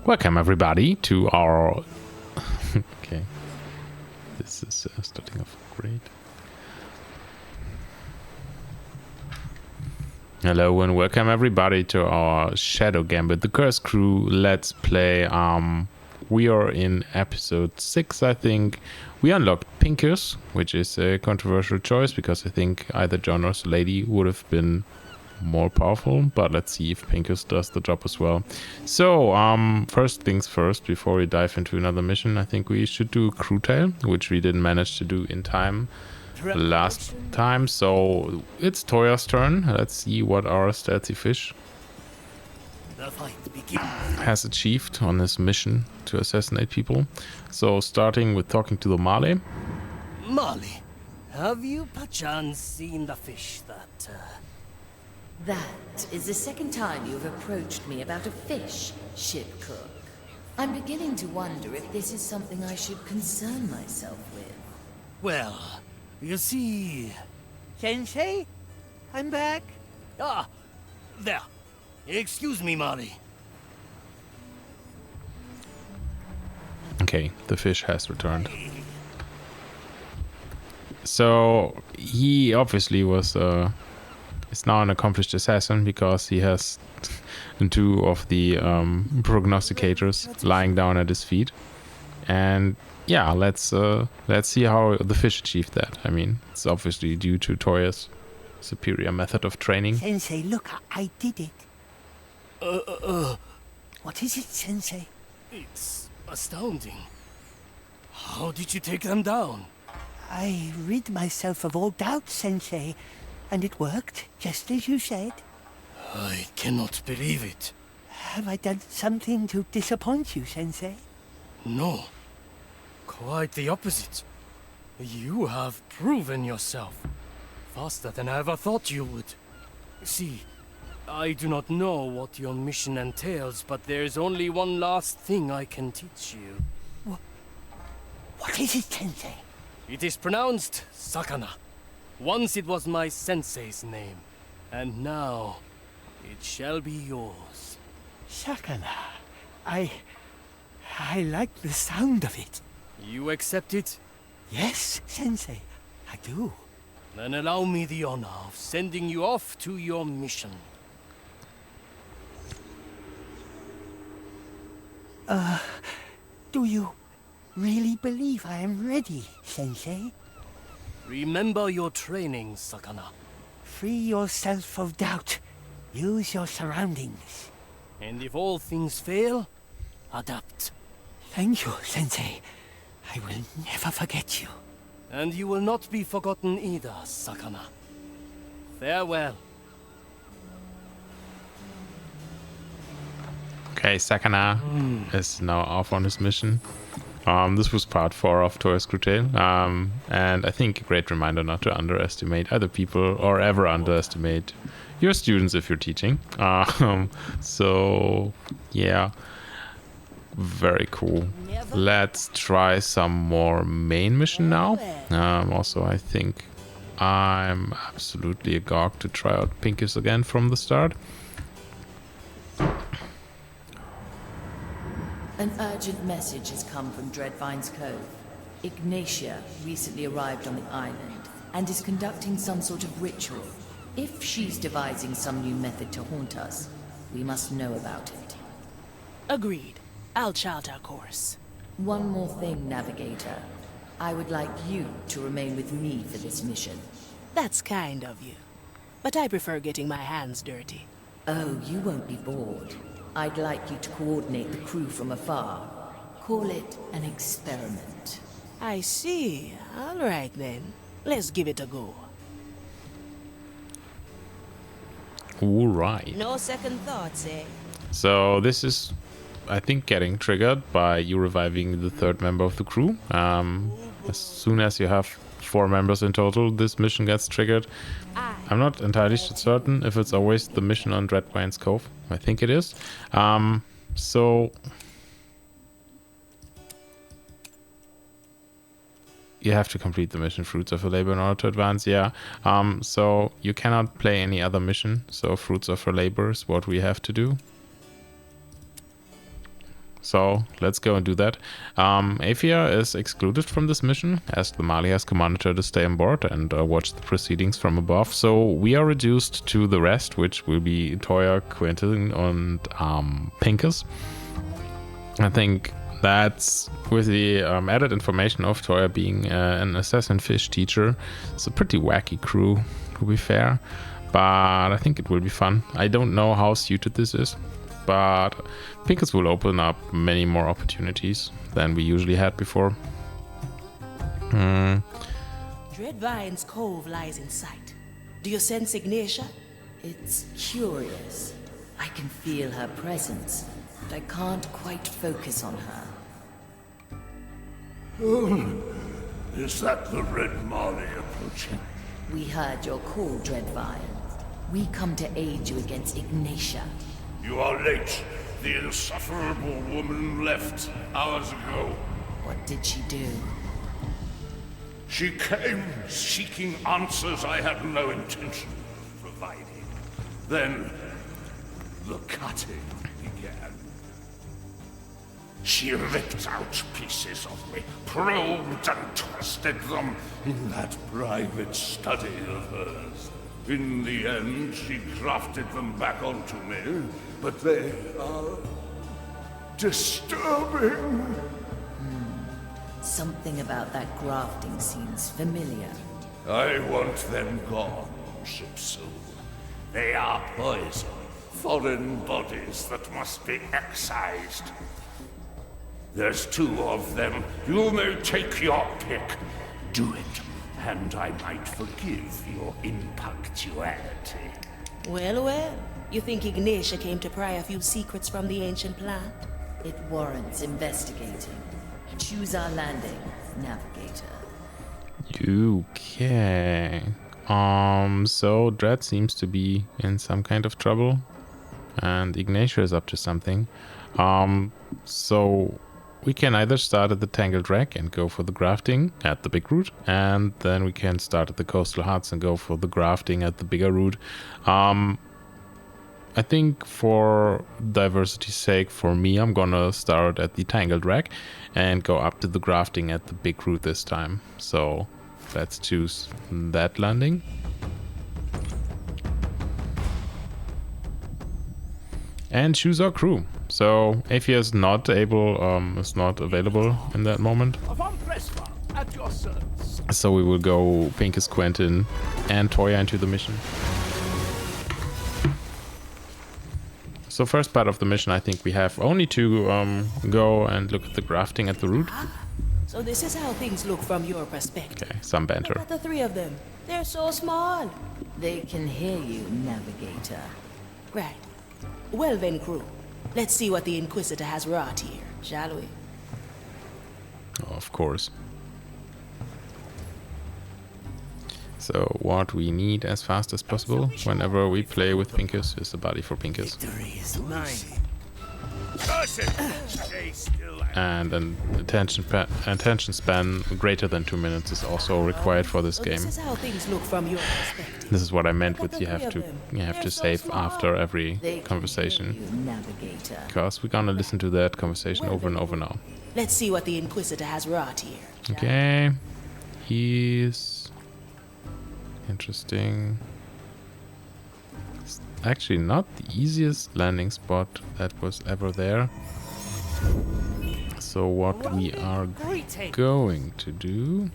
Welcome everybody to our... okay. This is starting off great. Hello and welcome everybody to our Shadow Gambit, the Curse Crew Let's Play. We are in episode 6, I think. We unlocked Pincus, which is a controversial choice because I think either John or Lady would have been more powerful, but let's see if Pincus does the job as well. So, first things first, before we dive into another mission, I think we should do Crew Tail, which we didn't manage to do in time last time. So, it's Toya's turn. Let's see what our stealthy fish has achieved on his mission to assassinate people. So, starting with talking to the Male. Molly, have you perchance seen the fish that... That is the second time you have approached me about a fish, ship cook. I'm beginning to wonder if this is something I should concern myself with. Well, you see... Sensei? I'm back. Ah, there. Excuse me, Molly. Okay, the fish has returned. So, he obviously was... is now an accomplished assassin because he has 2 of the prognosticators lying down at his feet. And yeah, let's see how the fish achieved that. I mean, it's obviously due to Toya's superior method of training. Sensei, look, I did it. What is it, Sensei? It's astounding. How did you take them down? I rid myself of all doubt, Sensei. And it worked, just as you said. I cannot believe it. Have I done something to disappoint you, Sensei? No. Quite the opposite. You have proven yourself. Faster than I ever thought you would. See, I do not know what your mission entails, but there's only one last thing I can teach you. What is it, Sensei? It is pronounced Sakana. Once it was my sensei's name, and now it shall be yours. Sakana. I like the sound of it. You accept it? Yes, Sensei, I do. Then allow me the honor of sending you off to your mission. Do you really believe I am ready, Sensei? Remember your training, Sakana. Free yourself of doubt. Use your surroundings. And if all things fail, adapt. Thank you, Sensei. I will never forget you. And you will not be forgotten either, Sakana. Farewell. Okay, Sakana is now off on his mission. This was part 4 of Toya's Crew Tail, and I think a great reminder not to underestimate other people or ever underestimate your students if you're teaching. So, yeah, very cool. Let's try some more main mission now. Also, I think I'm absolutely agog to try out Pincus again from the start. An urgent message has come from Dreadvine's Cove. Ignatia recently arrived on the island and is conducting some sort of ritual. If she's devising some new method to haunt us, we must know about it. Agreed. I'll chart our course. One more thing, Navigator. I would like you to remain with me for this mission. That's kind of you. But I prefer getting my hands dirty. Oh, you won't be bored. I'd like you to coordinate the crew from afar. Call it an experiment. I see. All right then. Let's give it a go. All right. No second thoughts, eh? So this is, I think, getting triggered by you reviving the 3rd member of the crew. As soon as you have 4 members in total, this mission gets triggered. I'm not entirely certain if it's always the mission on Dreadvine's Cove. I think it is. So you have to complete the mission Fruits of Her Labor in order to advance. Yeah. So you cannot play any other mission. So Fruits of Her Labor is what we have to do. So let's go and do that. Afia is excluded from this mission, as the Mali has commanded her to stay on board and watch the proceedings from above. So we are reduced to the rest, which will be Toya, Quentin, and Pincus. I think that's, with the added information of Toya being an assassin fish teacher, it's a pretty wacky crew, to be fair. But I think it will be fun. I don't know how suited this is, but Pincus will open up many more opportunities than we usually had before. Dreadvine's Cove lies in sight. Do you sense Ignatia? It's curious. I can feel her presence, but I can't quite focus on her. Is that the Red Mali approaching? We heard your call, Dreadvine. We come to aid you against Ignatia. You are late. The insufferable woman left hours ago. What did she do? She came seeking answers I had no intention of providing. Then, the cutting began. She ripped out pieces of me, probed and twisted them in that private study of hers. In the end, she grafted them back onto me, but they are disturbing. Something about that grafting seems familiar. I want them gone, Shipsu. They are poison, foreign bodies that must be excised. There's 2 of them. You may take your pick. Do it, and I might forgive your impunctuality. Well, well. You think Ignatia came to pry a few secrets from the ancient plant? It warrants investigating. Choose our landing, Navigator. Okay. So Dread seems to be in some kind of trouble, and Ignatia is up to something. So we can either start at the Tangled Wreck and go for the grafting at the big route, and then we can start at the Coastal Huts and go for the grafting at the bigger route. I think for diversity's sake, for me, I'm gonna start at the Tangled Wreck and go up to the grafting at the big route this time. So let's choose that landing. And choose our crew. So Afia is not available in that moment. So we will go Pincus, Quentin, and Toya into the mission. So first part of the mission, I think we have only to go and look at the grafting at the route. So this is how things look from your perspective. Okay, some banter. Look at the 3 of them. They're so small. They can hear you, Navigator. Right. Well then, crew. Let's see what the Inquisitor has wrought here, shall we? Oh, of course. So what we need as fast as possible whenever we play with Pincus is a body for Pincus. And an attention span greater than 2 minutes is also required for this game. This is how things look from your perspective. This is what I meant with you have to save after every conversation, Navigator. because we're gonna listen to that conversation over and over now. Let's see what the Inquisitor has wrought here. Okay, he's interesting. It's actually not the easiest landing spot that was ever there. So what we are going to do...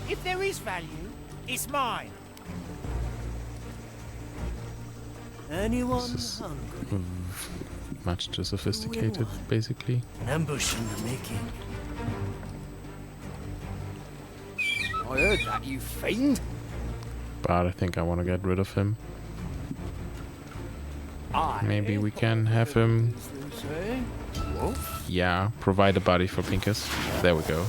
If there is value, it's mine. Anyone This is hungry? much too sophisticated, basically. An ambush in the making. I heard that, you fiend. But I think I want to get rid of him. Maybe we can have him... Yeah, provide a body for Pincus. There we go.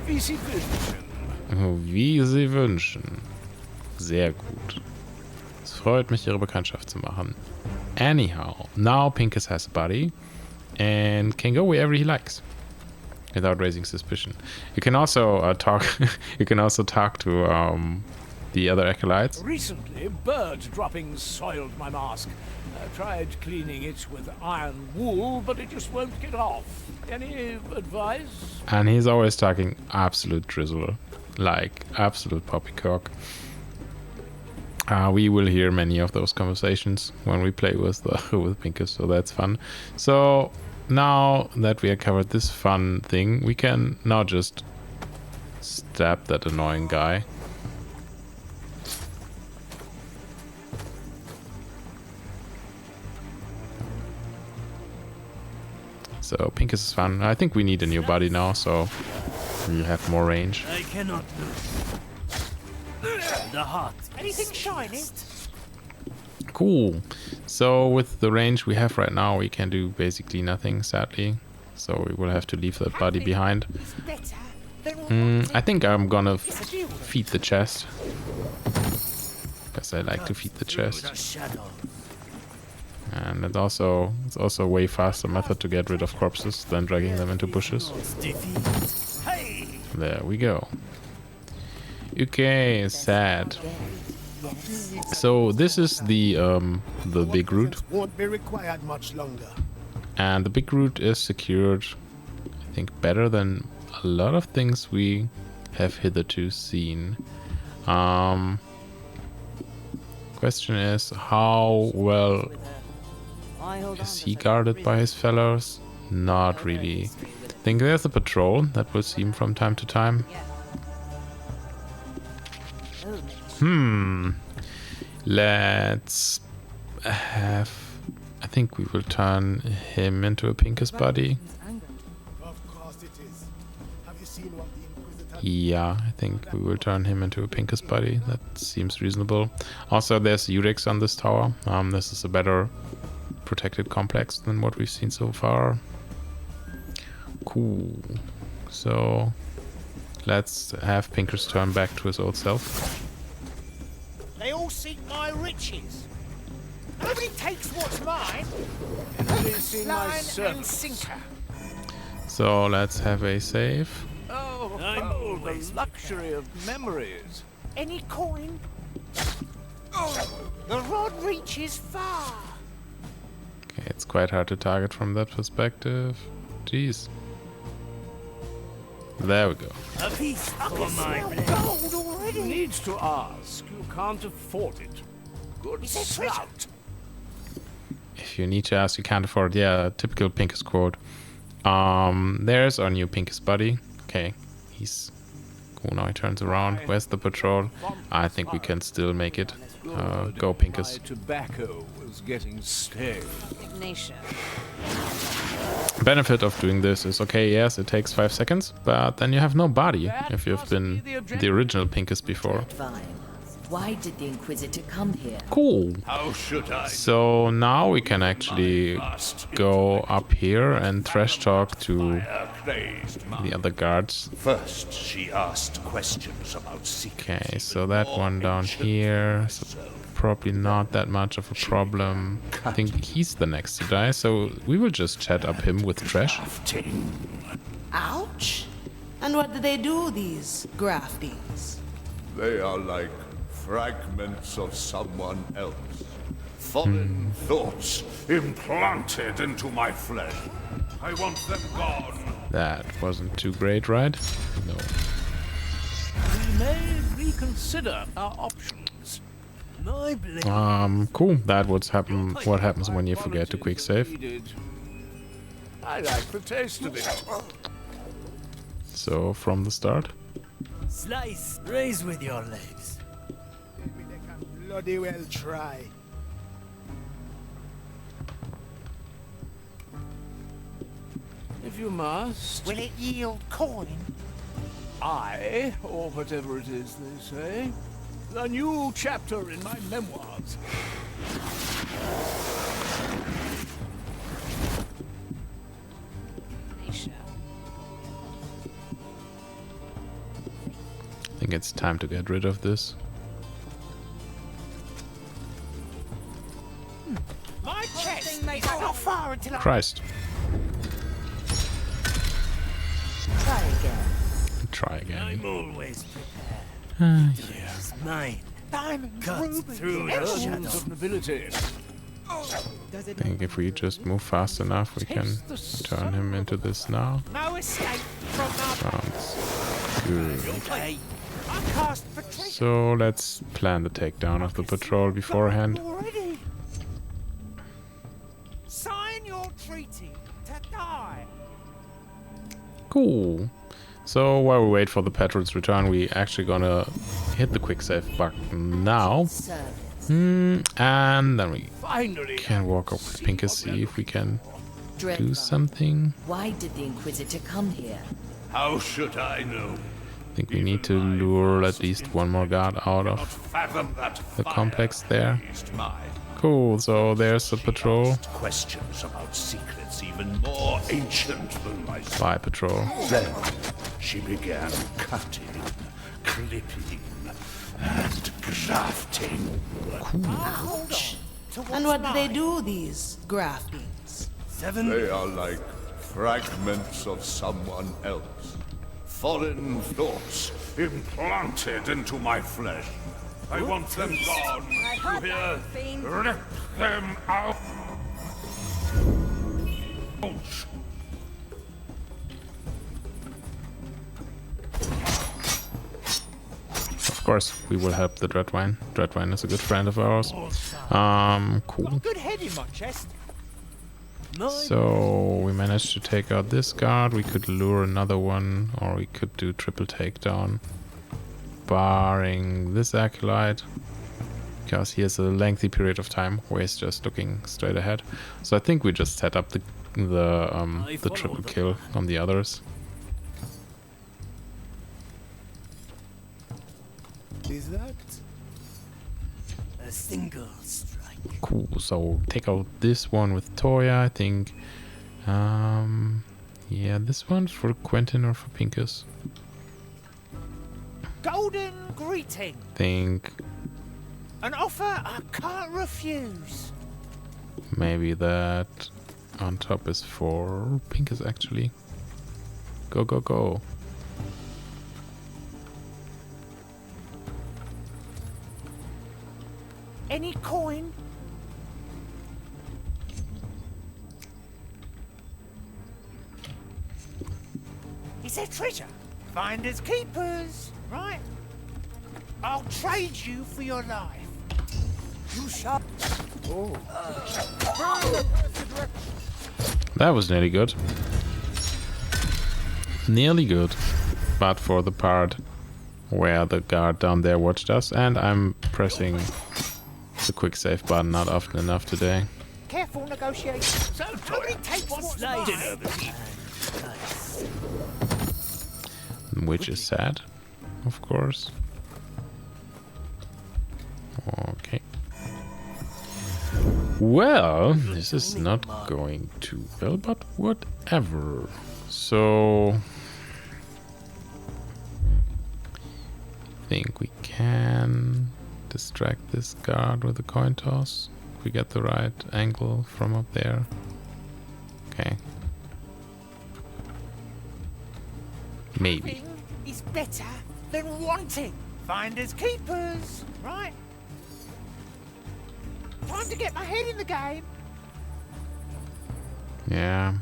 Wie Sie wünschen. Wie Sie wünschen. Sehr gut. Es freut mich, Ihre Bekanntschaft zu machen. Anyhow, now Pincus has a body and can go wherever he likes without raising suspicion. You can also talk. You can also talk to the other acolytes. Recently, bird droppings soiled my mask. I tried cleaning it with iron wool, but it just won't get off. Any advice? And he's always talking absolute drizzle, like absolute poppycock. We will hear many of those conversations when we play with with Pincus, so that's fun. So now that we have covered this fun thing, we can now just stab that annoying guy. So Pincus is fun. I think we need a new body now, so we have more range. I cannot lose. The heart. Anything shiny? Cool. So with the range we have right now, we can do basically nothing, sadly. So we will have to leave that body behind. I think I'm gonna feed the chest, because I like to feed the chest. And it's also a way faster method to get rid of corpses than dragging them into bushes. There we go. Okay, sad. So this is the big route, Won't be required much longer. and the big route is secured, I think, better than a lot of things we have hitherto seen. Question is, how well is he guarded by his fellows? Not really. I think there's a patrol that will see him from time to time. Let's have... I think we will turn him into a Pincus body. Of course it is. Have you seen what the Inquisitor... Yeah, I think we will turn him into a Pincus body. That seems reasonable. Also, there's Urix on this tower. This is a better protected complex than what we've seen so far. Cool. So let's have Pincus turn back to his old self. They all seek my riches. Nobody takes what's mine. Line and sinker. So let's have a save. Oh, the luxury of memories. Any coin? The rod reaches far. Okay, it's quite hard to target from that perspective. Jeez. There we go. A piece for my blade. Gold already. Needs to ask. You can't afford it. Good Is it scout. If you need to ask, you can't afford. Yeah, typical Pincus quote. There's our new Pincus buddy. Okay, he's cool. Now he turns around. Where's the patrol? I think we can still make it. Go Pincus. My tobacco was getting stale. Ignatia. Benefit of doing this is, okay, yes, it takes 5 seconds, but then you have no body if you've been the original Pincus before. Fine. Why did the Inquisitor come here? Cool. How should I? So now we can actually go up here and trash talk to the other guards. First, she asked questions about secrets. Okay, so that one down here, so probably not that much of a problem. I think he's the next to die, so we will just chat up him with trash. Ouch! And what do they do, these graftings? They are like fragments of someone else. Foreign thoughts implanted into my flesh. I want them gone. That wasn't too great, right? No. We may reconsider our options. My blade. Cool. That would happen. What happens when you forget to quick save? I like the taste of it. So from the start. Slice. Raise with your legs. Maybe they can bloody well try. If you must. Will it yield coin? I, or whatever it is they say, a new chapter in my memoirs. Ignatia. I think it's time to get rid of this. My chest is not far until I... Christ. Try again. Try again. I'm always prepared. It's mine. Diamond, Cut rubies, through the Sons shadow. of nobility. Does I it think if we just move fast enough, we can Taste the turn him sun into this now. no escape from our Sounds good. Okay. I cast for treasure So let's plan the takedown of the patrol beforehand. already. Sign your treaty to die. Cool. So while we wait for the patrol's return, we actually gonna hit the quick save button now. Service. And then we Finally. can walk up with Pinkus, see if we can do Dreadvine, something. why did the Inquisitor come here? How should I know? I think we need to lure at least one more guard out Cannot of fathom that the fire complex there. raised mine. Cool, so there's the patrol. Asked questions about secrets even more ancient than myself. Spy patrol. Then she began cutting, clipping, and grafting. And what do they do, these graftings? 7. They are like fragments of someone else. Foreign thoughts implanted into my flesh. I want them gone. You hear? Rip them out. Of course, we will help the Dreadvine. Dreadvine is a good friend of ours. Cool. Good head in my chest. So we managed to take out this guard. We could lure another one, or we could do triple takedown, barring this acolyte, because he has a lengthy period of time where he's just looking straight ahead. So I think we just set up the triple kill on the others. Is that? A single strike. Cool. So take out this one with Toya, I think. Yeah, this one's for Quentin or for Pinkus. Golden greeting. Think An offer I can't refuse. maybe that on top is for Pinkus actually. Go, go, go. Any coin? It's a treasure. Finders keepers, right? I'll trade you for your life. You shall. That was nearly good. Nearly good. But for the part where the guard down there watched us, and I'm pressing the quick save button not often enough today. Careful negotiation. So Nobody takes what's mine. dinner this evening. Which is sad, of course. Okay. Well, this is not going too well, but whatever. So, I think we can distract this guard with a coin toss. If we get the right angle from up there. Okay. Maybe. Having is better than wanting. Finders keepers, right? Time to get my head in the game. Yeah.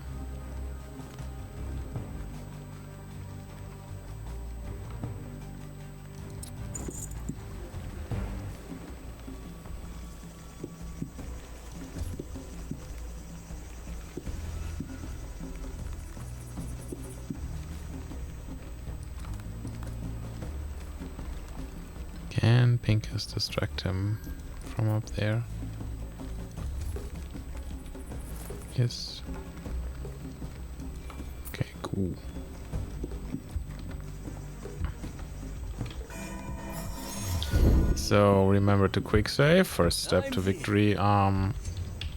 Can Pinkus distract him from up there? Yes. Okay, cool. So remember to quick save. First step to victory.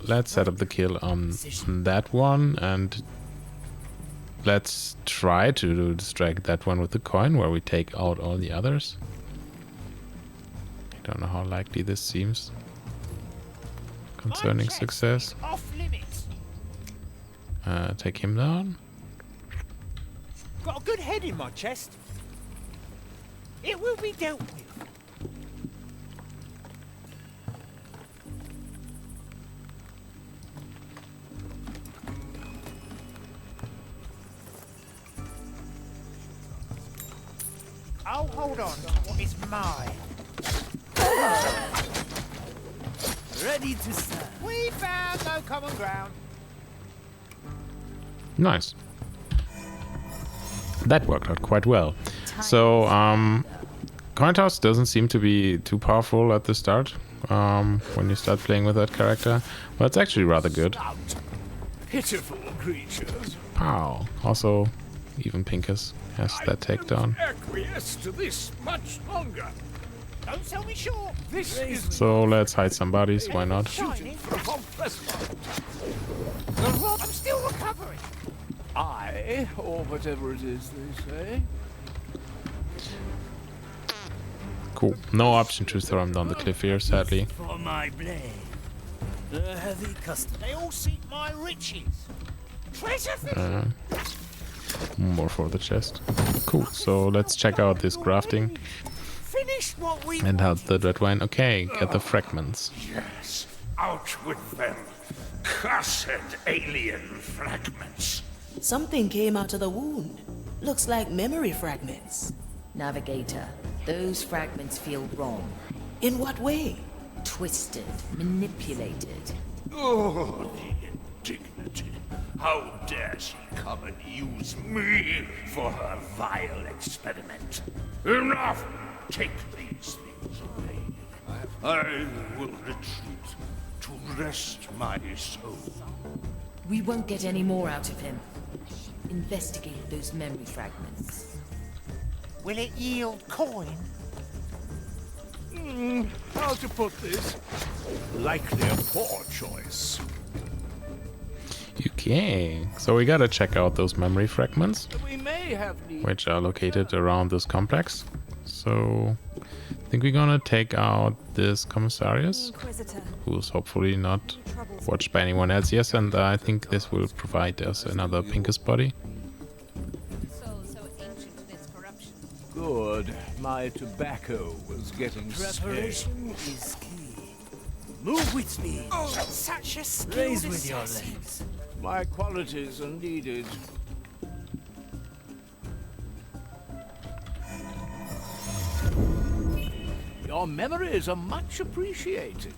Let's set up the kill on that one, and let's try to distract that one with the coin where we take out all the others. I don't know how likely this seems concerning My chest success. is off limits. Take him down. Got a good head in my chest. It will be dealt with. Oh, hold on. What is mine? Ready to serve. We found no common ground. Nice. That worked out quite well. So, coin toss doesn't seem to be too powerful at the start when you start playing with that character, but it's actually rather good. Pitiful creatures. Pow. Also, even Pincus has that takedown. Acquiesce to this much longer. Don't sell me short. This is So let's hide some bodies, why not? Shining. for von Festland. The rock. I'm still recovering. I, or whatever it is they say. Cool. No option to throw him down the cliff here, sadly. For my blade. A heavy custom. They all seek my riches. Treasure fishing. More for the chest. Cool. So let's check out this crafting Finished what we and help the red wine. Okay, get the fragments. Yes, out with them. Cursed alien fragments. Something came out of the wound. Looks like memory fragments. Navigator, those fragments feel wrong. In what way? Twisted, manipulated. Oh, the indignity. How dare she come and use me for her vile experiment? Enough! Take these things away. I will retreat to rest my soul. We won't get any more out of him. Investigate those memory fragments. Will it yield coin? How to put this? Likely a poor choice. Okay, so we gotta check out those memory fragments, We may have need. which are located around this complex. So I think we're gonna take out this commissarius, Inquisitor. who's hopefully not watched by anyone else. Yes, and I think this will provide us another Pincus body. So ancient in its corruption. Good. My tobacco was getting stale. Preparation is key. Move with speed. Such a skilled Raise with your assassin. legs. My qualities are needed. Your memories are much appreciated.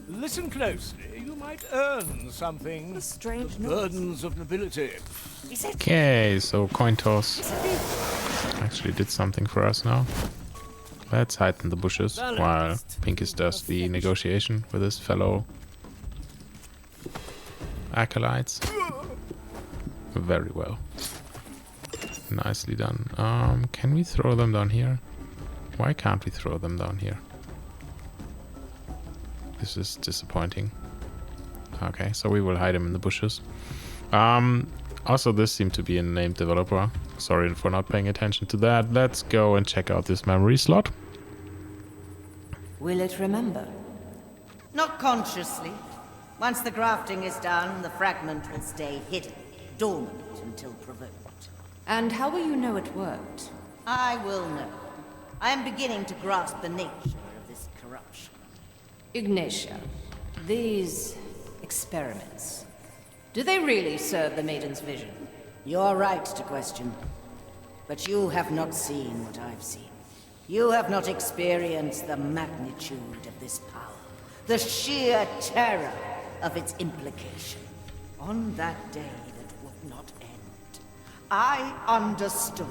Listen closely. You might earn something. A strange noise. Burdens of nobility. Is it Okay, so coin toss actually did something for us now. Let's hide in the bushes while Pincus does the negotiation with his fellow acolytes. Very well. Nicely done. Can we throw them down here? Why can't we throw them down here? This is disappointing. Okay, so we will hide him in the bushes. Also, this seemed to be a named developer. Sorry for not paying attention to that. Let's go and check out this memory slot. Will it remember? Not consciously. Once the grafting is done, the fragment will stay hidden, dormant until provoked. And how will you know it worked? I will know. I am beginning to grasp the nature of this corruption. Ignatia, these experiments, do they really serve the Maiden's vision? You're right to question. But you have not seen what I've seen. You have not experienced the magnitude of this power, the sheer terror of its implication. On that day that would not end, I understood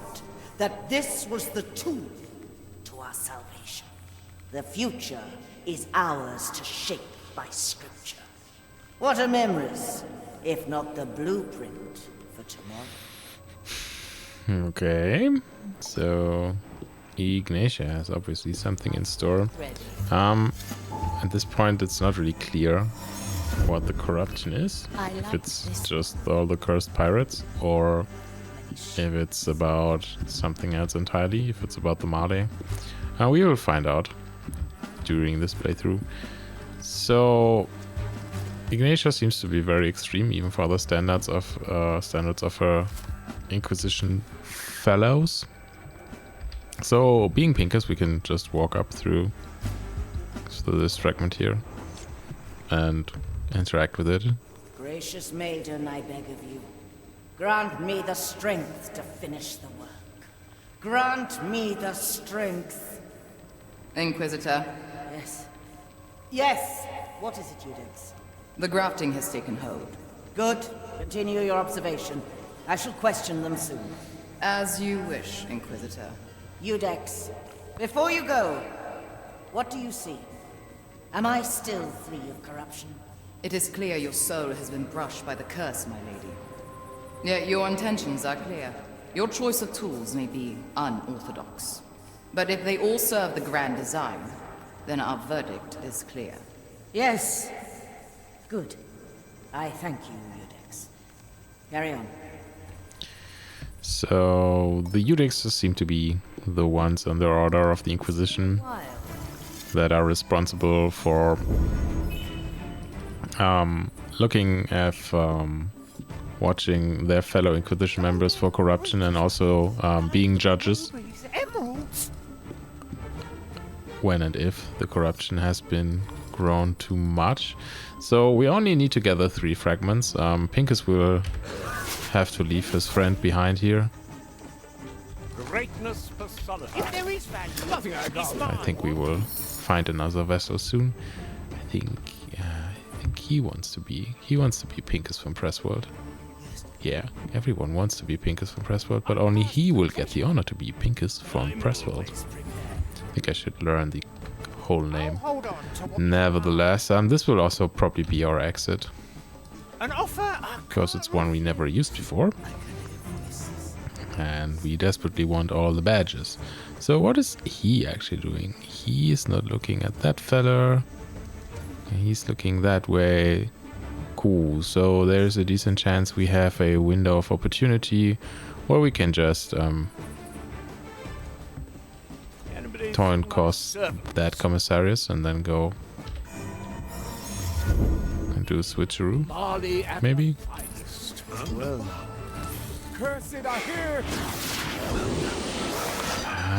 that this was the tool to our salvation. The future is ours to shape by scripture. What are memories, if not the blueprint for tomorrow? Okay, so Ignatia has obviously something in store. At this point, it's not really clear what the corruption is. If it's just all the cursed pirates, or if it's about something else entirely. If it's about the Male, we will find out during this playthrough. So Ignatia seems to be very extreme, even for the standards of her Inquisition fellows. So, being Pincus, we can just walk up through this fragment here and interact with it. Gracious maiden, I beg of you, grant me the strength to finish the work. Grant me the strength. Inquisitor, Yes. Yes! What is it, Eudex? the grafting has taken hold. Good. Continue your observation. I shall question them soon. As you wish, Inquisitor. Eudex, before you go, what do you see? Am I still free of corruption? It is clear your soul has been brushed by the curse, my lady. Yet your intentions are clear. Your choice of tools may be unorthodox. But if they all serve the grand design, then our verdict is clear. Yes. Good. I thank you, Eudex. Carry on. So the Eudexes seem to be the ones under order of the Inquisition that are responsible for looking at watching their fellow Inquisition members for corruption and also being judges Emeralds. when and if the corruption has been grown too much. So we only need to gather 3 fragments. Pincus will have to leave his friend behind here. Greatness personified. If there is value, Nothing I got. I think we will find another vessel soon. I think he wants to be Pincus from Pressworld. Yeah, everyone wants to be Pincus from Pressworld, but only he will get the honor to be Pincus from Pressworld. I think I should learn the whole name. hold on to what Nevertheless, this will also probably be our exit, an offer. because it's one we never used before. And we desperately want all the badges. So what is he actually doing? He is not looking at that fella. He's looking that way. Cool. So there's a decent chance we have a window of opportunity where we can just torrent cost that commissarius and then go and do a switcheroo. Barley at Maybe. the finest. Well, cursed are here.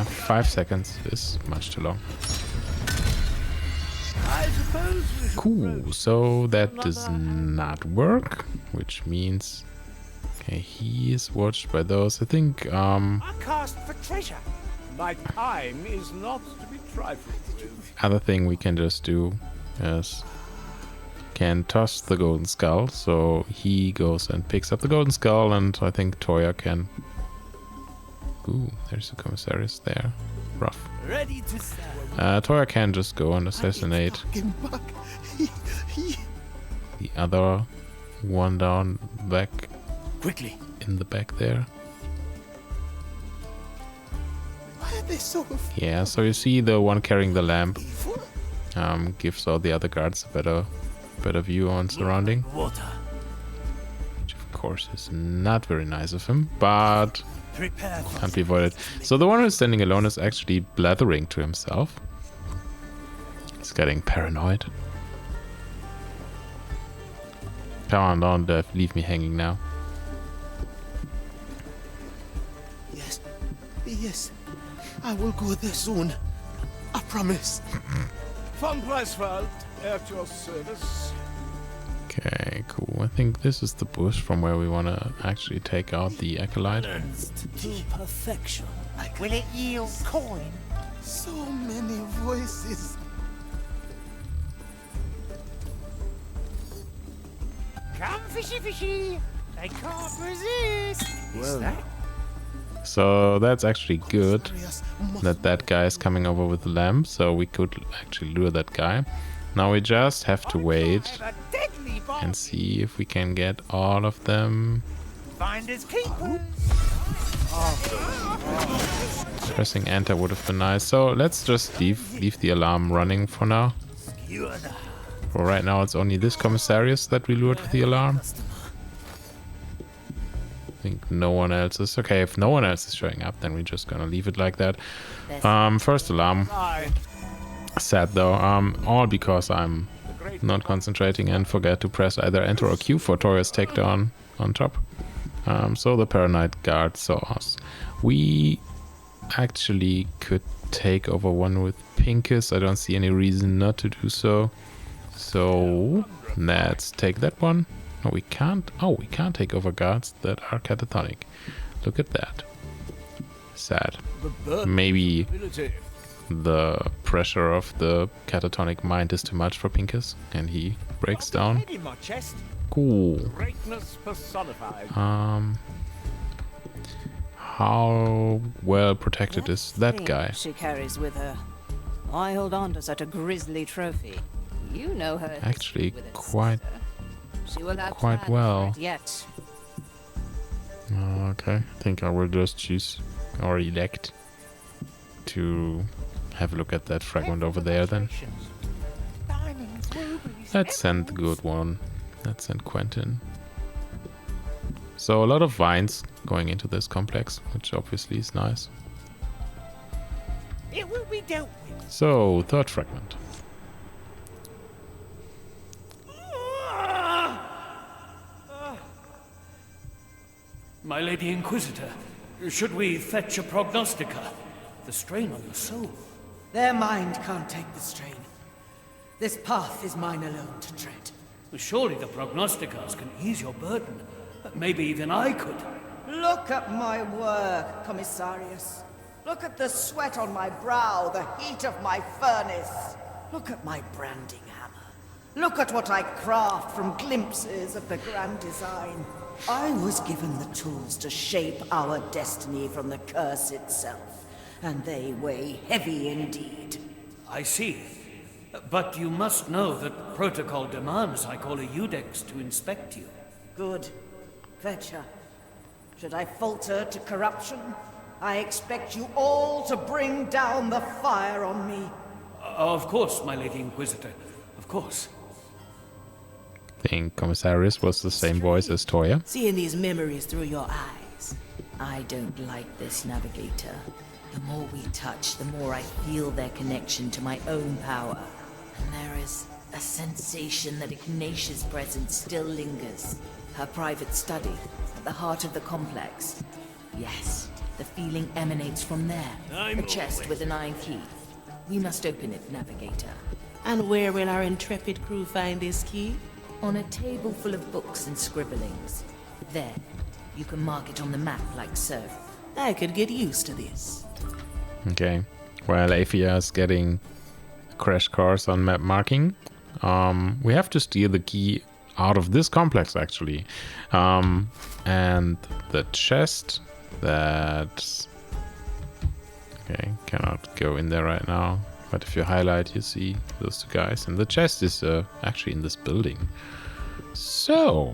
5 seconds is much too long. I suppose we should Cool, so that does not work, which means okay, he is watched by those. I think I cast for treasure. My time is not to be trifled with. other thing we can just do is can toss the golden skull, so he goes and picks up the golden skull, and I think Toya can. Ooh, there's a commissarius there. Rough. Ready to serve. Toya can just go and assassinate the other one down back Quickly. in the back there. Why are they so Yeah, so you see the one carrying the lamp evil? gives all the other guards a better view on surrounding, Water. which of course is not very nice of him, but Prepare for can't be avoided. So the one who's standing alone is actually blathering to himself. He's getting paranoid. Come on, don't leave me hanging now. Yes. Yes. I will go there soon. I promise. Von Preisfeld, at your service. Okay, cool. I think this is the bush from where we want to actually take out the acolyte. to perfection. Will it yield coin? So many voices. Come fishy fishy. They can't resist. Is that? So that's actually good Arias must that guy is coming over with the lamp, so we could actually lure that guy. Now we just have to wait Have a deadly bomb. and see if we can get all of them. Finders keepers. Pressing enter would have been nice. So let's just leave the alarm running for now. For right now, it's only this commissarius that we lured with the alarm. I think no one else is. Okay, if no one else is showing up, then we're just gonna leave it like that. First alarm. Aye. Sad though. All because I'm not concentrating and forget to press either enter or Q for Toria's takedown on top. So the paranoid guard saw us. We actually could take over one with Pincus. I don't see any reason not to do so. So let's take that one. No, we can't. Oh, we can't take over guards that are catatonic. Look at that. Sad. Maybe the pressure of the catatonic mind is too much for Pincus and he breaks down. Cool. Greatness personified. How well protected is that guy? She carries with her. Why hold on to such a grisly trophy? You know her. Actually, quite She will have quite plans well. for it yet. Okay, I think I will just choose or elect to have a look at that fragment over there then. Let's send the good one. Let's send Quentin. So a lot of vines going into this complex, which obviously is nice. It will be dealt with. So, third fragment. My Lady Inquisitor, should we fetch a prognostica? The strain on your soul. Their mind can't take the strain. This path is mine alone to tread. Surely the prognosticas can ease your burden. Maybe even I could. Look at my work, Commissarius. Look at the sweat on my brow, the heat of my furnace. Look at my branding hammer. Look at what I craft from glimpses of the grand design. I was given the tools to shape our destiny from the curse itself, and they weigh heavy indeed. I see. But you must know that protocol demands I call a Eudex to inspect you. Good. Fetch her. Should I falter to corruption, I expect you all to bring down the fire on me. Of course, my Lady Inquisitor. Of course. I think Commissarius was the same voice as Toya. Seeing these memories through your eyes. I don't like this, Navigator. The more we touch, the more I feel their connection to my own power. And there is a sensation that Ignatia's presence still lingers. Her private study, at the heart of the complex. Yes, the feeling emanates from there. A chest with an iron key. We must open it, Navigator. And where will our intrepid crew find this key? On a table full of books and scribblings. There, you can mark it on the map like so. I could get used to this. Okay. While Aphia is getting a crash course on map marking, we have to steal the key out of this complex actually. And the chest that's okay, cannot go in there right now. But if you highlight, you see those two guys. And the chest is actually in this building. So,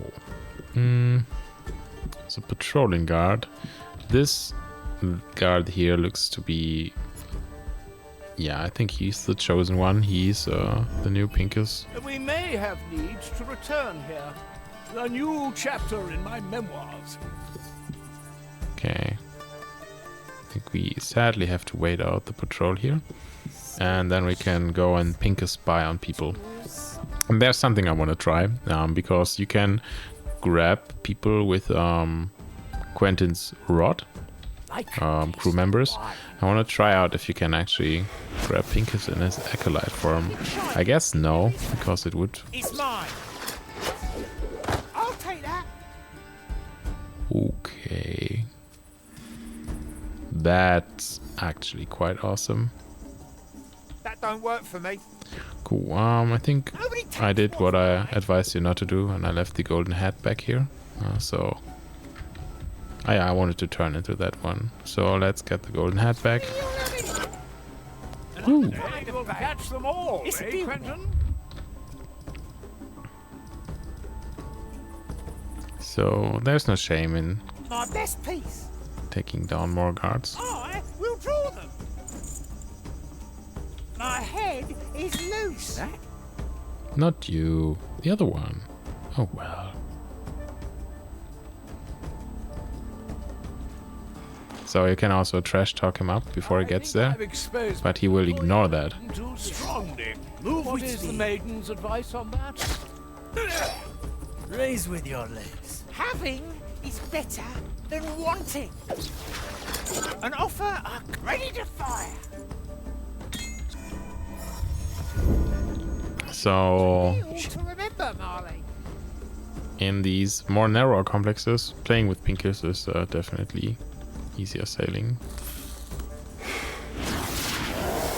it's a patrolling guard. This guard here looks to be... Yeah, I think he's the chosen one. He's the new Pincus. We may have need to return here. A new chapter in my memoirs. Okay. I think we sadly have to wait out the patrol here. And then we can go and Pincus spy on people. And there's something I want to try. Because you can grab people with Quentin's rod. Crew members. I want to try out if you can actually grab Pincus in his acolyte form. I guess no, because it would... It's mine. I'll take that. Okay. That's actually quite awesome. That don't work for me. Cool. I think I did what I advised you not to do, and I left the golden hat back here. So... yeah, I wanted to turn into that one. So let's get the golden hat back. Ooh. We'll catch them all, eh, Quentin? So there's no shame in My best piece. taking down more guards. I will draw them. My head is loose. Not you, the other one. Oh well. So you can also trash talk him up before he gets there, but he will ignore that. Too strongly. What is the maiden's advice on that? Raise with your legs. Having is better than wanting. An offer ready to fire. So, To remember, Marley. in these more narrow complexes, playing with Pincus is definitely easier sailing.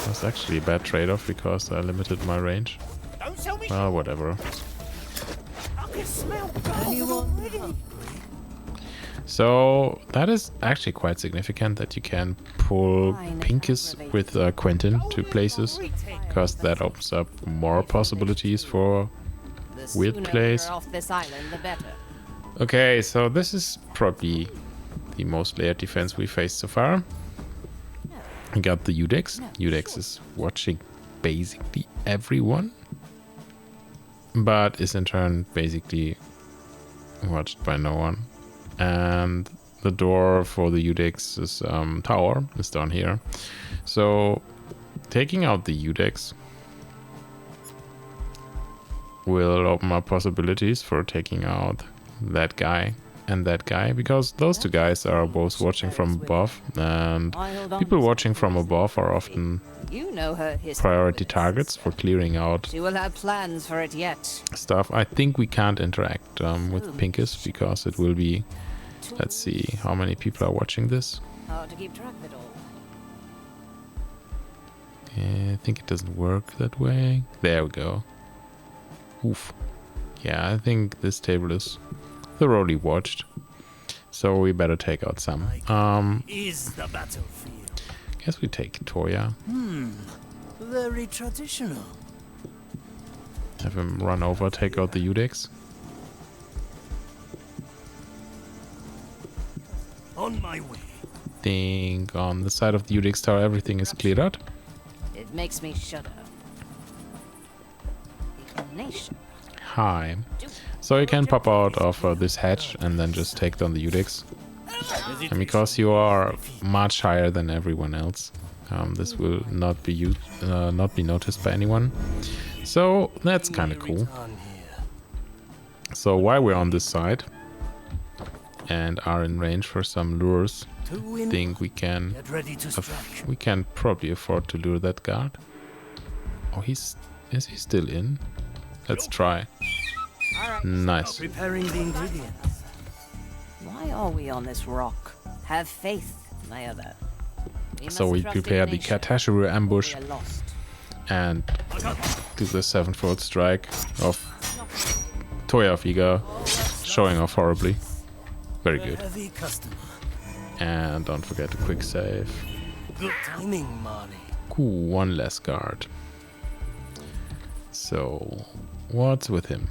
That's actually a bad trade-off because I limited my range. Don't sell me. Well, whatever. I can smell gold already. So that is actually quite significant that you can pull Pincus with Quentin to places, because that opens up more possibilities for weird plays. Off this island, the better. Okay, so this is probably the most layered defense we faced so far. We got the Udex. Udex is watching basically everyone, but is in turn basically watched by no one. And the door for the Udex's tower is down here. So taking out the Udex will open up possibilities for taking out that guy and that guy, because those two guys are both watching from above, and people watching from above are often You know her history. priority targets for clearing out She will have plans for it yet. stuff. I think we can't interact with Pincus because it will be, let's see how many people are watching this. Hard to keep track of it all. I think it doesn't work that way. There we go. Oof. Yeah, I think this table is thoroughly watched, so we better take out some. Is the battlefield. Guess we take Toya. Very traditional. Have him run over, take out the Udex. On my way. Think on the side of the Udex tower everything is cleared out. It makes me shudder. Ignition. Hi. So you can pop out of this hatch and then just take down the Udex. And because you are much higher than everyone else, this will not be noticed by anyone. So that's kind of cool. So while we're on this side and are in range for some lures, I think we can probably afford to lure that guard. Oh, is he still in? Let's try. Nice. Preparing the ingredients. Why are we on this rock? Have faith, my other. So we prepare the Katashiru ambush and do the 7-fold strike of Toya Figa, showing off horribly. Very good. And don't forget to quick save. Good timing, Marley. Cool, one less guard. So, what's with him?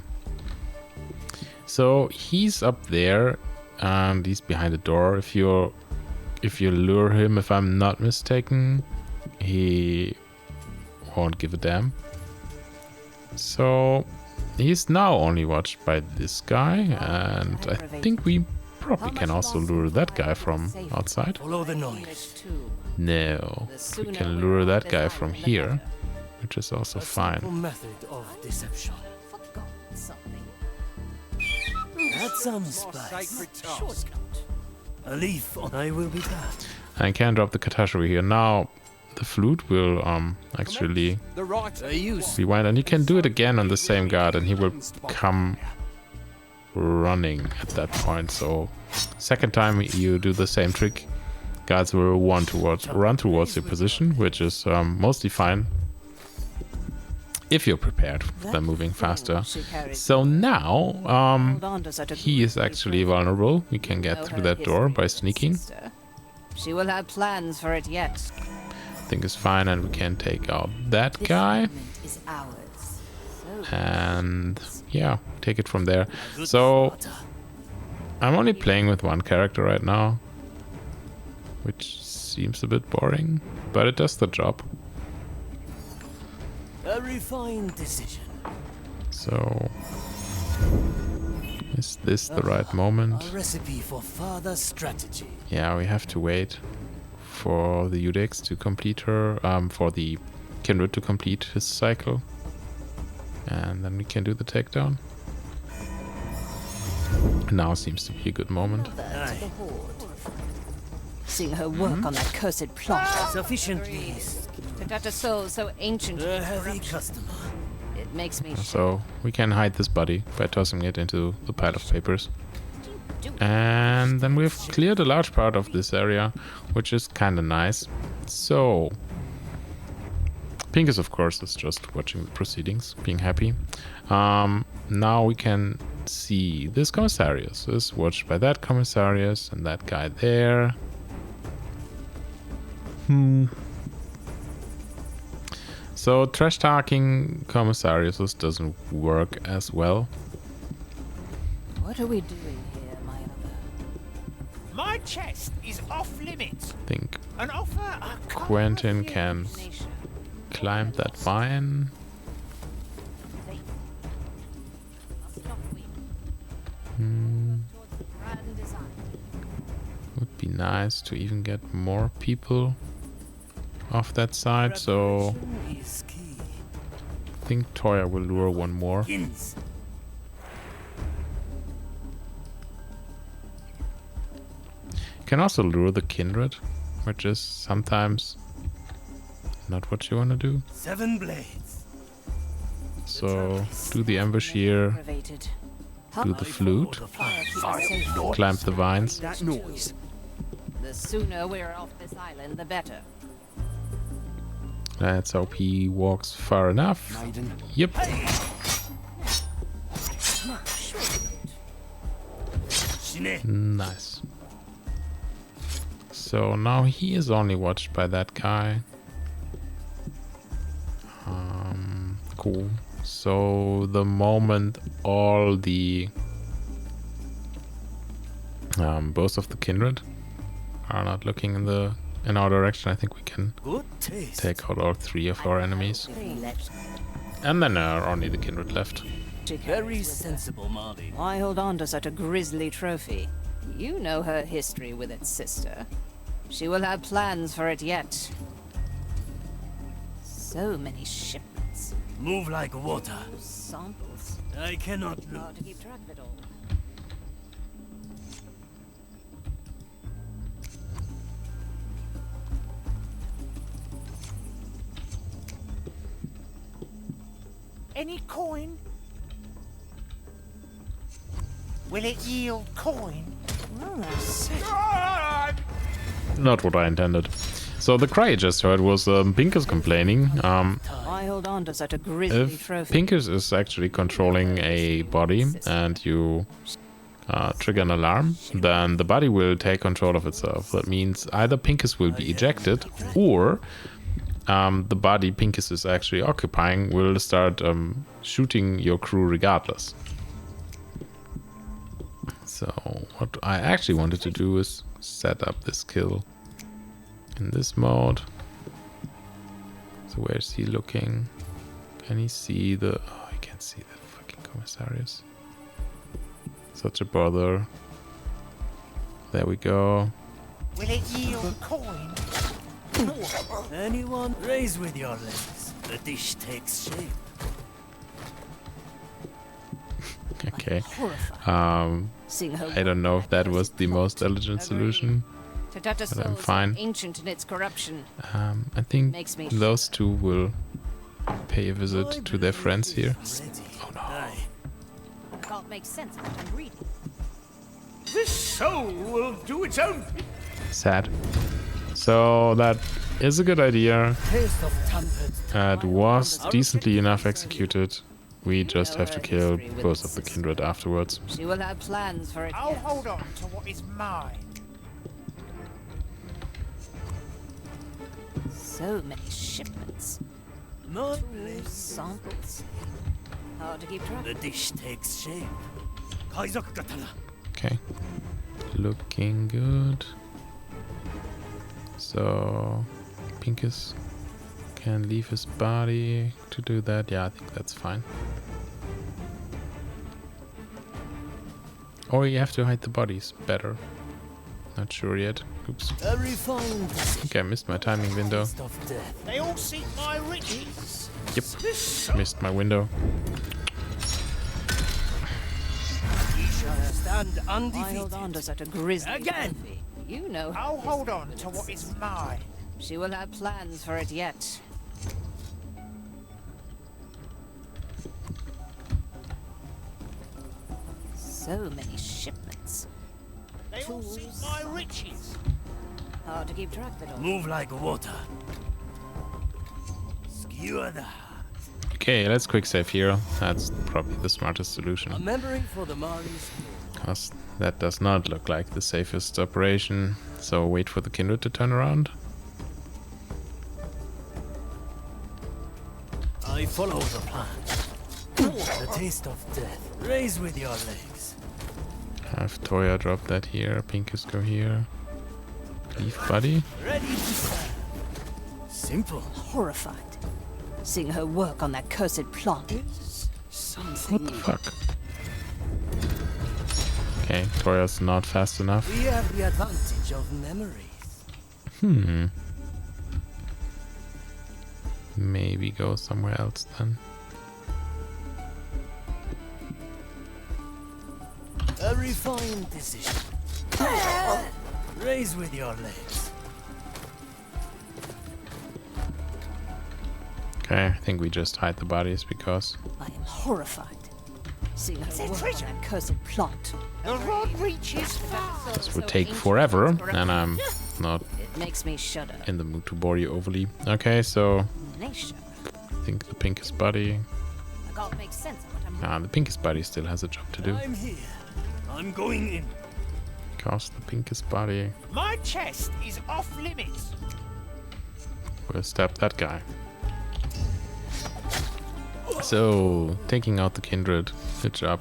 So he's up there and he's behind the door. If you lure him, if I'm not mistaken, he won't give a damn. So he's now only watched by this guy, and I think we probably can also lure that guy from outside. Follow the noise. No, we can lure that guy from here, which is also fine. Method of deception. Add some spice. A leaf. I will be back. I can drop the Katashiru here. Now the flute will actually rewind, and you can do it again on the same guard, and he will come running at that point. So second time you do the same trick, guards will run towards your position, which is mostly fine if you're prepared for them moving faster. So now he is actually vulnerable. We can get through that door by sneaking. She will have plans for it yet. I think it's fine, and we can take out that guy. And yeah, take it from there. So I'm only playing with one character right now, which seems a bit boring, but it does the job. A refined decision. So is this the right moment? A recipe for further strategy. Yeah, we have to wait for the Udex to complete her, for the Kindred to complete his cycle. And then we can do the takedown. Now seems to be a good moment. Seeing her work on that cursed plot. Sufficiently. To touch a soul so ancient. A heavy customer. It makes me So we can hide this body by tossing it into the pile of papers. And then we've cleared a large part of this area, which is kind of nice. So Pincus, of course, is just watching the proceedings, being happy. Now we can see this commissarius is watched by that commissarius and that guy there. So trash talking commissarius doesn't work as well. What are we doing here, my other? My chest is off limits. I think An offer I can't Quentin can climb that vine. Would be nice to even get more people off that side, so I think Toya will lure one more. You can also lure the kindred, which is sometimes not what you want to do. 7 blades. So do the ambush here, do the flute, climb the vines. That noise. The sooner we're off this island, the better. Let's hope he walks far enough. Yep. Nice. So now he is only watched by that guy. Cool. So the moment all the both of the kindred are not looking in our direction, I think we can take out all 3 of our enemies. And then only the kindred left. Very sensible, Marty. Why hold on to such a grisly trophy? You know her history with its sister. She will have plans for it yet. So many shipments. Move like water. Samples. I cannot look. Hard to keep track of it all. Any coin? Will it yield coin? Not what I intended. So the cry I just heard was Pincus complaining. Why hold on to such a grisly If trophy? Pincus is actually controlling a body and you trigger an alarm, then the body will take control of itself. That means either Pincus will be ejected, or the body Pincus is actually occupying will start shooting your crew regardless. So what I actually wanted to do is set up this kill in this mode. So where's he looking? Can he see the... Oh, I can't see the fucking commissarius. Such a bother. There we go. Will it yield coin? Anyone? Raise with your legs. The dish takes shape. Okay. I don't know if that was the most elegant solution, but I'm fine. Ancient in its corruption. I think those two will pay a visit to their friends here. Oh no. I can't make sense of what I'm reading. This soul will do its own. Sad. So that is a good idea. It was decently enough executed. We just have to kill both of the kindred afterwards. She will have plans for it. I'll hold on to what is mine. So many shipments. No Tools, samples. Hard to keep track. The dish takes shape. Okay. Looking good. So Pincus can leave his body to do that. Yeah, I think that's fine. Or you have to hide the bodies better. Not sure yet. Oops. Okay, I missed my timing window. They all seek my riches. Yep, missed my window. You shall stand Why undefeated. hold on to such a grisly Again. trophy? You know her I'll hold history on with to its what is sister. mine. She will have plans for it yet. So many shipments. They all seek my riches. Hard to keep track of it all. Move like water. Skewer the heart. Okay, let's quick save here. That's probably the smartest A solution. memory for the Mari's. Because that does not look like the safest operation. So wait for the kindred to turn around. I follow the plan. The taste of death. Raise with your legs. Have Toya drop that here. Pincus go here. Leave buddy. Ready to serve. Simple. Horrified. Seeing her work on that cursed plant. Something. What the fuck? Okay, Toya's not fast enough. We have the advantage of memories. Maybe go somewhere else then. A refined decision. Raise with your legs. Okay, I think we just hide the bodies because I am horrified. Seeing her Is it work on treasure? that cursed plant. The rod reaches far. this would take forever, and I'm not It makes me shudder. in the mood to bore you overly. Okay, so Nation. I think the pinkest body. I can't make sense of what I'm Ah, the pinkest body still has a job to do. I'm here. I'm going in. Because the pinkest body My chest is off limits. will stab that guy. So, taking out the kindred. Good job.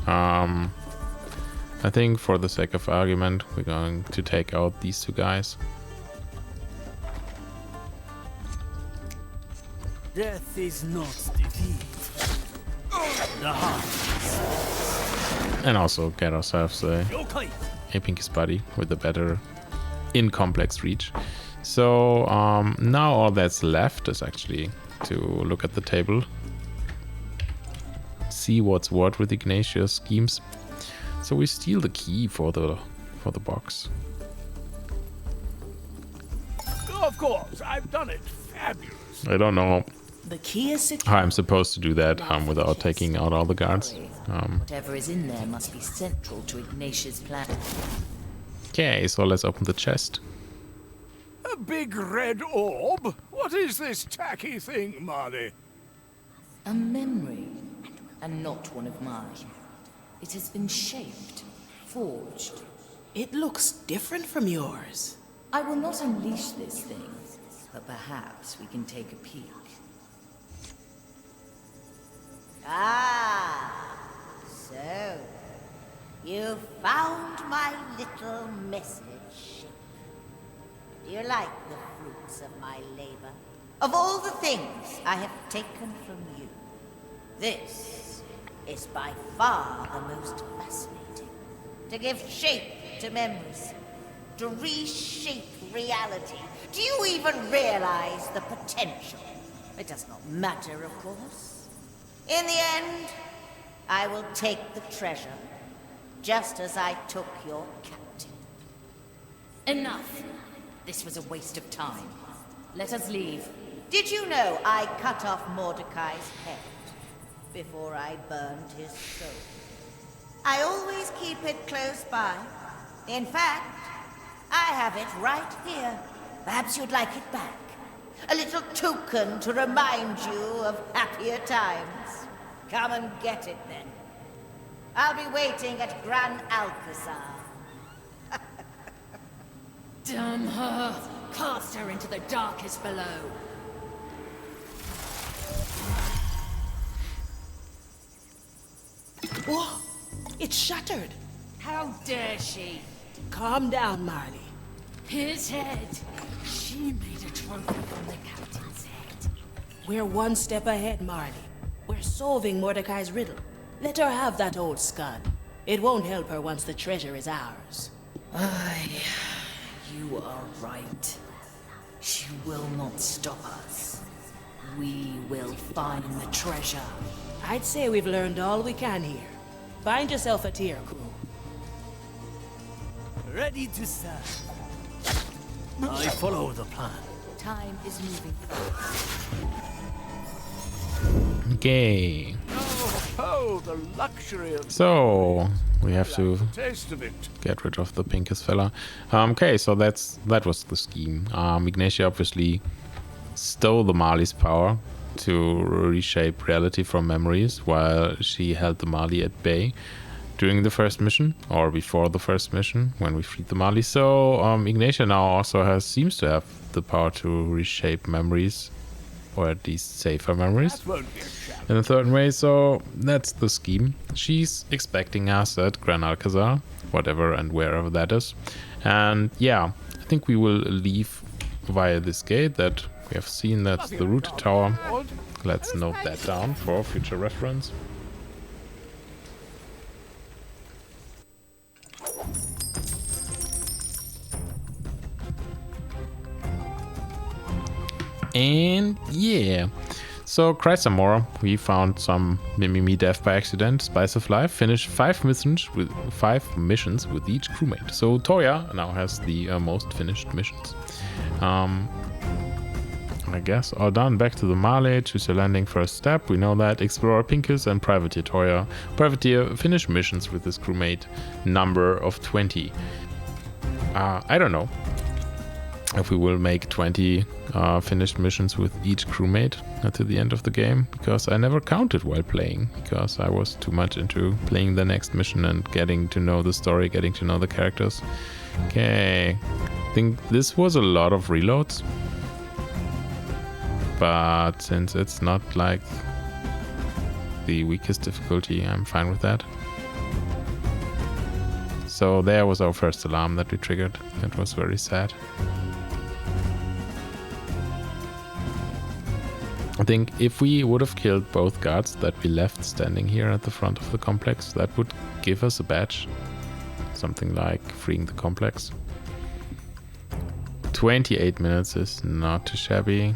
I think for the sake of argument, we're going to take out these two guys. Death is not defeat. The heart. And also get ourselves a pinkest body with a better in-complex reach. So, now all that's left is actually to look at the table. See what's what with Ignatius' schemes. So we steal the key for the box. Of course, I've done it. Fabulous. I don't know The key is how secure. I'm supposed to do that without taking out all the guards. Whatever is in there must be central to Ignatius' plan. Okay, so let's open the chest. A big red orb? What is this tacky thing, Marley? A memory, and not one of mine. It has been shaped, forged. It looks different from yours. I will not unleash this thing, but perhaps we can take a peek. Ah, so you found my little message. Do you like the fruits of my labor? Of all the things I have taken from you, this is by far the most fascinating. To give shape to memories, to reshape reality. Do you even realize the potential? It does not matter, of course. In the end, I will take the treasure, just as I took your captain. Enough! This was a waste of time. Let us leave. Did you know I cut off Mordecai's head before I burned his soul? I always keep it close by. In fact, I have it right here. Perhaps you'd like it back. A little token to remind you of happier times. Come and get it then. I'll be waiting at Gran Alcazar. Damn her! Cast her into the darkest below. Whoa! It's shattered. How dare she? Calm down, Marley. His head. She made a trophy from the captain's head. We're one step ahead, Marley. We're solving Mordecai's riddle. Let her have that old skull. It won't help her once the treasure is ours. You are right. She will not stop us. We will find the treasure. I'd say we've learned all we can here. Find yourself a tier, crew. ready to serve. I follow the plan. Time is moving fast. Okay. Oh, the luxury of So we have to taste of it. get rid of the pinkest fella. Okay, so that was the scheme. Ignatia obviously stole the Marley's power to reshape reality from memories while she held the Marley at bay during the first mission, or before the first mission when we freed the Marley. So Ignatia now also seems to have the power to reshape memories, or at least safer memories That won't be a challenge. in a certain way. So that's the scheme. She's expecting us at Gran Alcazar, whatever and wherever that is. And yeah, I think we will leave via this gate that we have seen. That's the rooted tower. Let's note that down for future reference. And yeah, so Chrysamora, we found some Mimimi death by accident, Spice of Life, finished 5 missions with each crewmate. So Toya now has the most finished missions. I guess all done. Back to the Marley, choose your landing first step. We know that. Explorer Pincus and Privateer Toya. Privateer finished missions with his crewmate number of 20. I don't know if we will make 20 finished missions with each crewmate to the end of the game, because I never counted while playing, because I was too much into playing the next mission and getting to know the story, getting to know the characters. Okay, I think this was a lot of reloads, but since it's not like the weakest difficulty, I'm fine with that. So there was our first alarm that we triggered. It was very sad. I think if we would have killed both guards that we left standing here at the front of the complex, that would give us a badge. Something like freeing the complex. 28 minutes is not too shabby.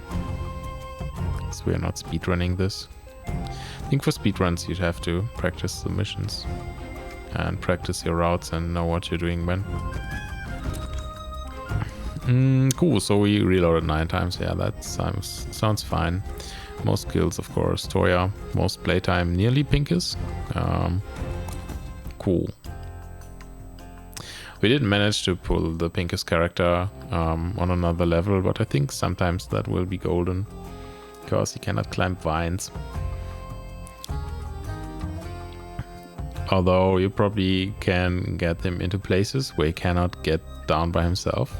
So we are not speedrunning this. I think for speedruns you'd have to practice the missions and practice your routes and know what you're doing when. Cool, so we reloaded 9 times. Yeah, that sounds fine. Most kills, of course, Toya. Most playtime, nearly Pincus. Cool. We didn't manage to pull the Pincus character on another level, but I think sometimes that will be golden, because he cannot climb vines. Although you probably can get him into places where he cannot get down by himself,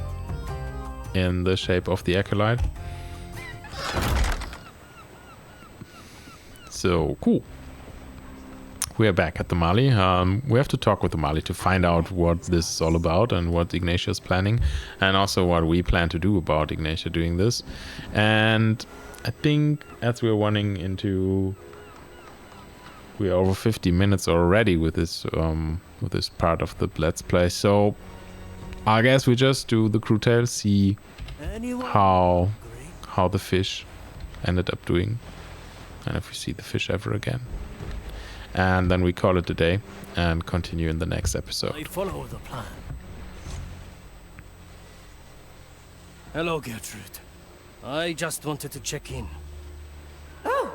in the shape of the Acolyte. So cool. We are back at the Mali. We have to talk with the Mali to find out what this is all about and what Ignatia is planning, and also what we plan to do about Ignatia doing this. And I think as we're running into, we're over 50 minutes already with this part of the Let's Play. So I guess we just do the crew tale, see how the fish ended up doing, and if we see the fish ever again. And then we call it a day and continue in the next episode. I follow the plan. Hello, Gertrude. I just wanted to check in. Oh,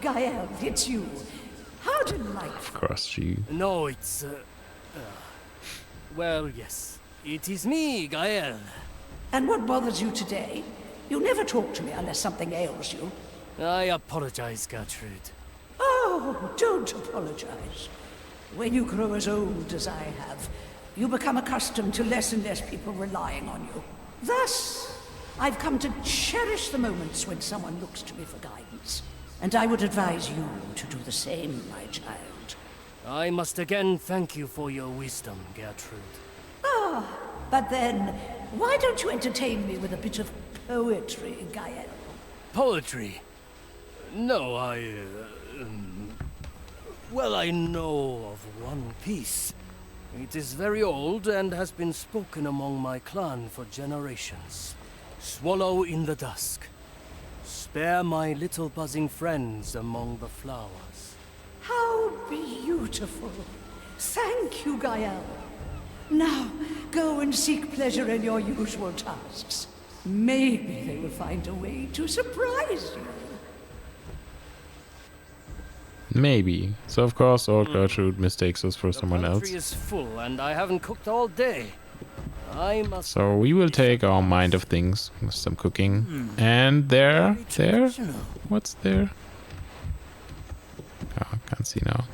Gael, it's you. How delightful. Of course, she... No, it's... well, yes. It is me, Gael. And what bothers you today? You never talk to me unless something ails you. I apologize, Gertrude. Oh, don't apologize. When you grow as old as I have, you become accustomed to less and less people relying on you. Thus, I've come to cherish the moments when someone looks to me for guidance. And I would advise you to do the same, my child. I must again thank you for your wisdom, Gertrude. Ah, but then, why don't you entertain me with a bit of poetry, Gael? Poetry? No, well, I know of one piece. It is very old and has been spoken among my clan for generations. Swallow in the dusk. Spare my little buzzing friends among the flowers. How beautiful. Thank you, Gael. Now, Go and seek pleasure in your usual tasks. Maybe they will find a way to surprise you. Maybe. So of course old Gertrude mistakes us for someone else. The pantry is full and I haven't cooked all day. I must... So we will take our mind of things with some cooking. And there? What's there? Oh, I can't see now.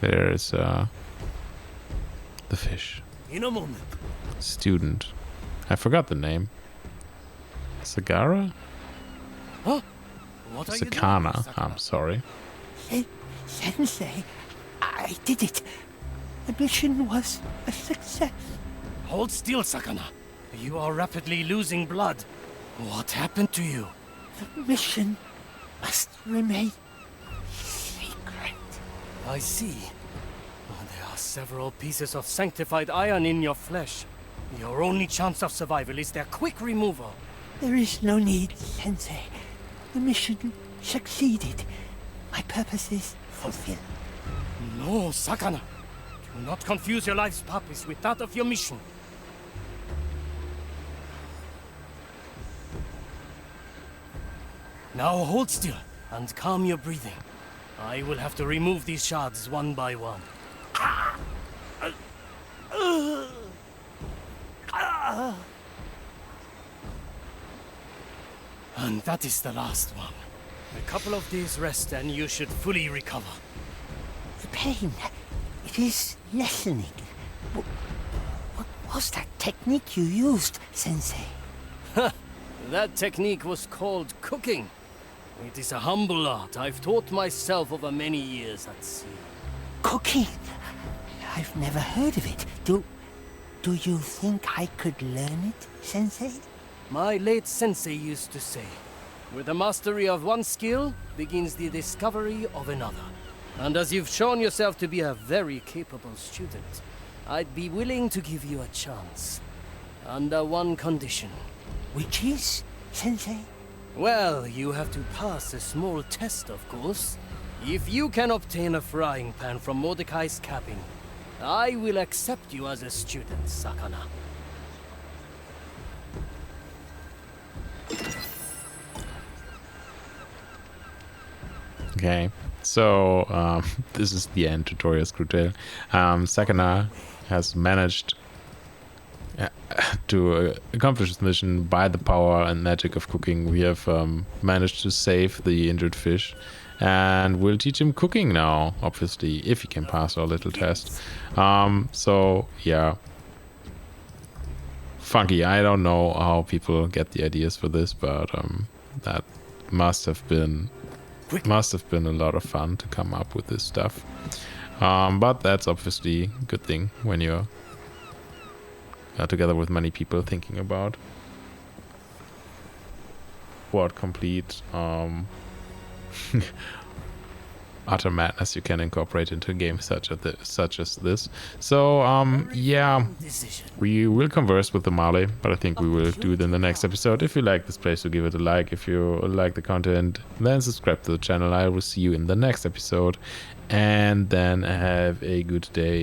There's the fish. In a moment. Student. I forgot the name. Sagara? Huh? What are you doing, Sakana. Sakana? I'm sorry. Sensei, I did it. The mission was a success. Hold still, Sakana. You are rapidly losing blood. What happened to you? The mission must remain secret. I see. There are several pieces of sanctified iron in your flesh. Your only chance of survival is their quick removal. There is no need, Sensei. The mission succeeded. My purpose is fulfilled. No, Sakana. Do not confuse your life's purpose with that of your mission. Now hold still and calm your breathing. I will have to remove these shards one by one. And that is the last one. A couple of days rest and you should fully recover. The pain, it is lessening. What was that technique you used, Sensei? That technique was called cooking. It is a humble art I've taught myself over many years at sea. Cooking? I've never heard of it. Do you think I could learn it, Sensei? My late sensei used to say, with the mastery of one skill begins the discovery of another. And as you've shown yourself to be a very capable student, I'd be willing to give you a chance. Under one condition. Which is, Sensei? Well, you have to pass a small test, of course. If you can obtain a frying pan from Mordecai's cabin, I will accept you as a student, Sakana. Okay, so this is the end tutorial Screwtail. Sakana has managed to accomplish this mission by the power and magic of cooking. We have managed to save the injured fish, and we'll teach him cooking now, obviously, if he can pass our little test. So yeah, funky. I don't know how people get the ideas for this, but that must have been a lot of fun to come up with this stuff. But that's obviously a good thing when you're together with many people thinking about what complete utter madness you can incorporate into a game such as this. So yeah, we will converse with the Marley, but I think we will do it in the next episode. If you like this place, so give it a like. If you like the content, then subscribe to the channel. I will see you in the next episode, and then have a good day.